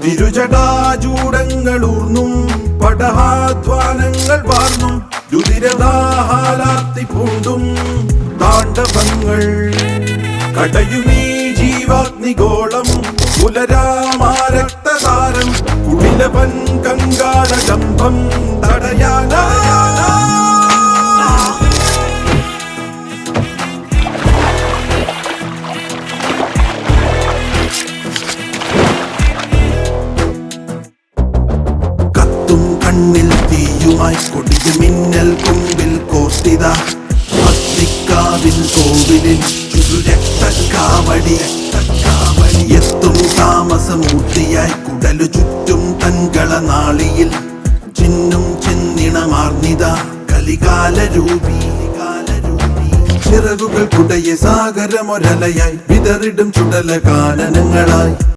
തിരുജടാചൂടങ്ങളൂർന്നും പടഹാധ്വാനങ്ങൾ വാർന്നും രുതിരദാഹാലാർത്തി പൂണ്ടും താണ്ഡവങ്ങൾ കടയുമീ ജീവാഗ്നിഗോളം പുലരാമാരക്തതാരം കുടിലവൻ കങ്കാളജംഭം തടയാനാ കണ്ണിൽ തീയുമായി കൊടിയ മിന്നൽ കൊമ്പിൽ കോർത്തിത ഭക്തിക്കാവിൻ കോവിലിൽ ചുരുരക്തക്കാവടി എത്തും താമസമൂർത്തിയായി കുടലു ചുറ്റും തൻകള നാളിയിൽ ചിന്നും ചെന്നിണമാർന്നിത കലികാലരൂപി ചിറകുകൾ കുടയെ സാഗരമൊരലയായി വിതറിടും ചുടല കാനനങ്ങളായി